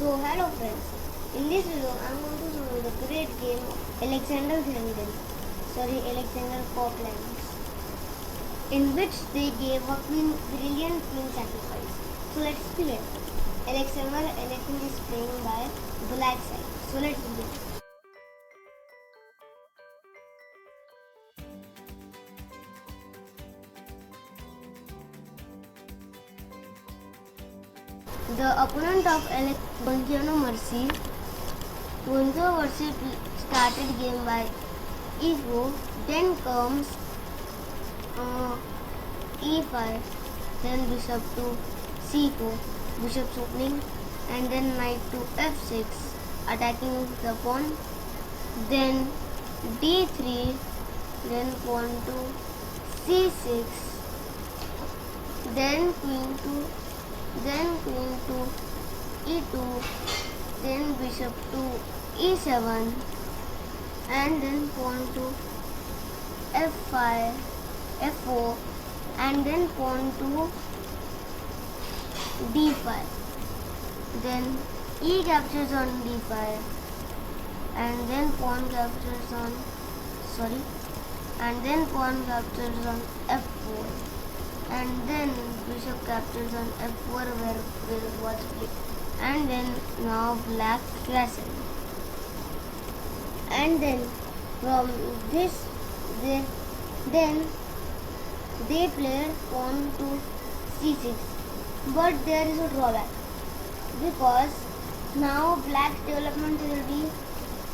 So hello friends, in this video I am going to show you the great game Alexander Pope, in which they gave a brilliant queen sacrifice. So let's play. Alexander anything is playing by black side. So let's begin. The opponent of Gonzalo Mercy started game by e4, then comes e5, then bishop to c4, bishop's opening, and then knight to f6, attacking the pawn, then d3, then pawn to c6, then queen to e2, then bishop to e7, and then pawn to f5, f4, and then pawn to d5. Then e captures on d5, and then pawn captures on f4. And then bishop captures on f4 where it was played. And then now black castle. And then from this they played pawn to c6. But there is a drawback, because now black's development will be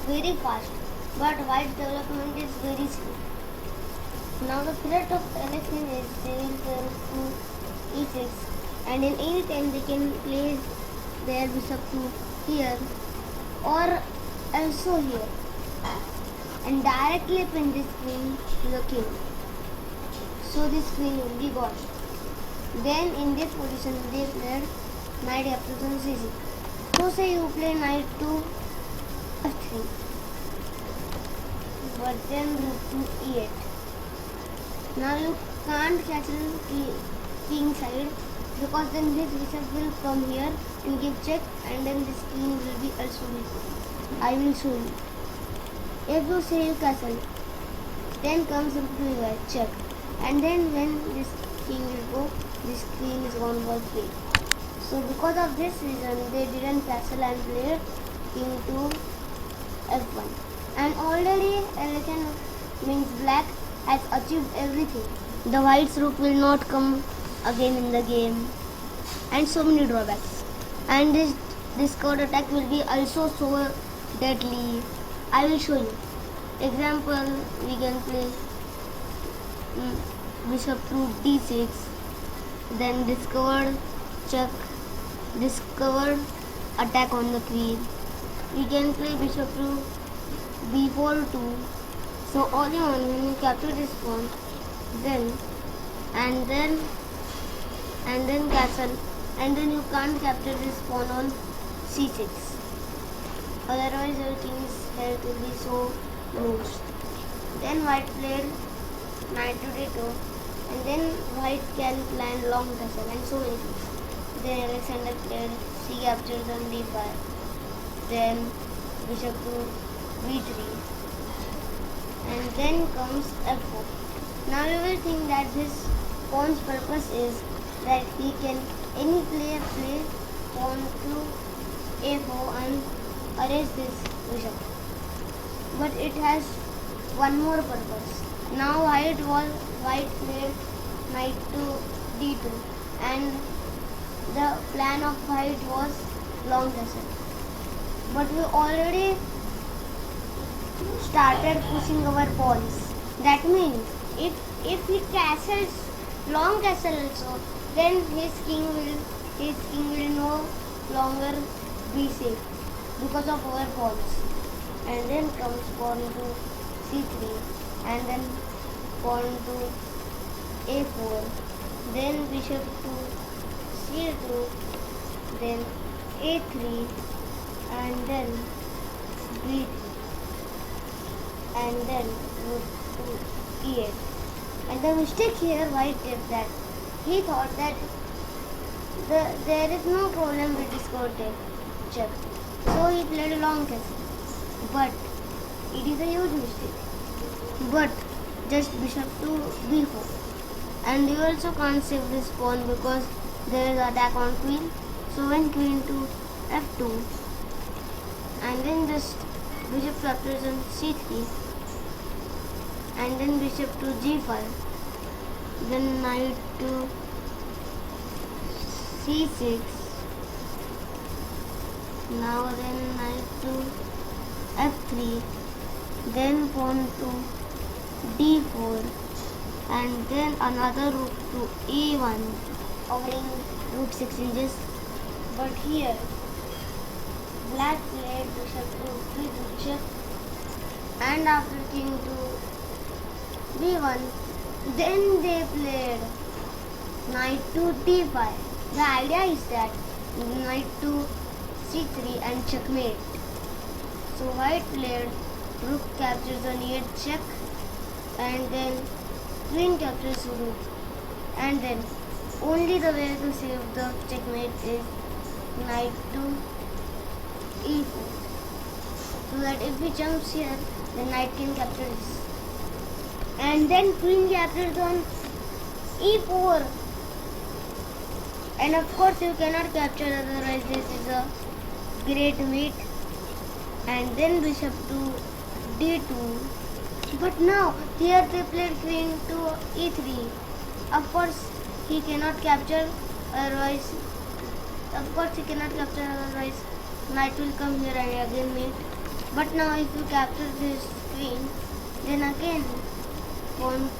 very fast, but white's development is very slow. Now the threat of anything is they will play to e6, and in any time they can place their bishop to here or also here and directly pin this queen to the king. So this queen will be gone. Then in this position they played knight captures on c6. So say you play knight to f3, but then rook to e8. Now you can't castle king side, because then this bishop will come here and give check, and then this king will be also weak. I will show you. If you say you castle, then comes rook to e5, check, and then when this king will go, this queen is gone for free. So because of this reason they didn't castle and played king to f1. And already Alexander means black has achieved everything. The white's rook will not come again in the game, and so many drawbacks. And this counter attack will be also so deadly. I will show you. Example, we can play bishop to d6, then discovered check, discovered attack on the queen. We can play bishop to b4 too. So only when you capture this pawn, then castle, and then you can't capture this pawn on c6. Otherwise your king's health will be so lost. Then white played knight to d2, and then white can plan long castle and so many things. Then Alexander played c captures on d5, then bishop to b3. And then comes f4. Now you will think that this pawn's purpose is that he can any player play pawn to a4 and erase this bishop. But it has one more purpose. Now white played knight to d2, and the plan of white was long castle. But we already started pushing our pawns. That means if he castles long castle also, then his king will no longer be safe because of our pawns. And then comes pawn to c3, and then pawn to a4, then bishop to c2, then a3, and then b3, and then rook to e8. And the mistake here white did that he thought that there is no problem with this court take. check. So he played a long castle. But it is a huge mistake. But just bishop to b4. And you also can't save this pawn because there is attack on queen. So when queen to f2 and then just bishop captures on c3 and then bishop to g5, then knight to c6, now then knight to f3, then pawn to d4 and then another rook to e1 covering rook 6 inches. But here black played bishop to b2 check and after king to b1 then they played knight to d5. The idea is that knight to c3 and checkmate. So white played rook captures on e8 check and then queen captures rook and then only the way to save the checkmate is knight to e4, so that if he jumps here the knight can capture this and then queen captures on e4 and of course you cannot capture, otherwise this is a great mate. And then bishop to d2. But now here they played queen to e3. Of course he cannot capture, otherwise knight will come here and again mate. But now if you capture this queen, then again pawn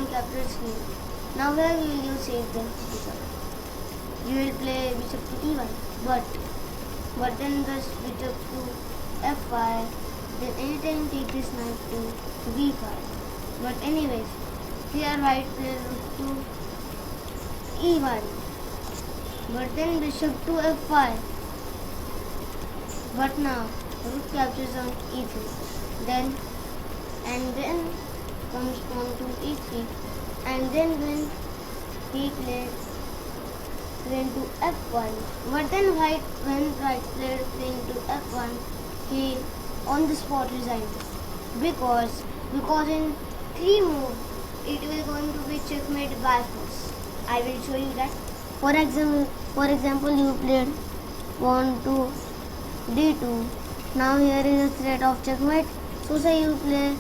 captures queen. Now where will you save the bishop? You will play bishop to e1, but then just bishop to f5, then anytime take this knight to b5. But anyways, here white plays rook to e1, but then bishop to f5. But now rook captures on e3, then comes pawn to e3, and then when he played queen to f1, but then when white played queen to f1, he on the spot resigned because in 3 moves it will going to be checkmate by force. I will show you that. For example, you played pawn to d2. Now here is a threat of checkmate. So say you play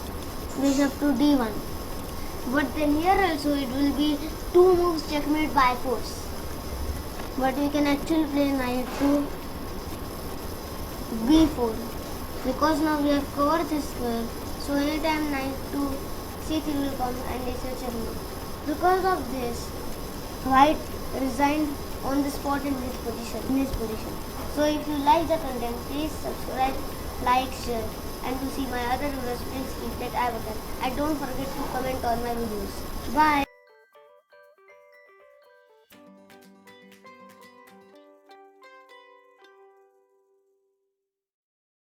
bishop to d1. But then here also it will be 2 moves checkmate by force. But we can actually play knight to b4 because now we have covered this square. So anytime knight to c3 will come and it's a checkmate. Because of this, white resigned on the spot in this position. So if you like the content, please subscribe, like, share, and to see my other videos, please click that I button. And don't forget to comment on my videos. Bye.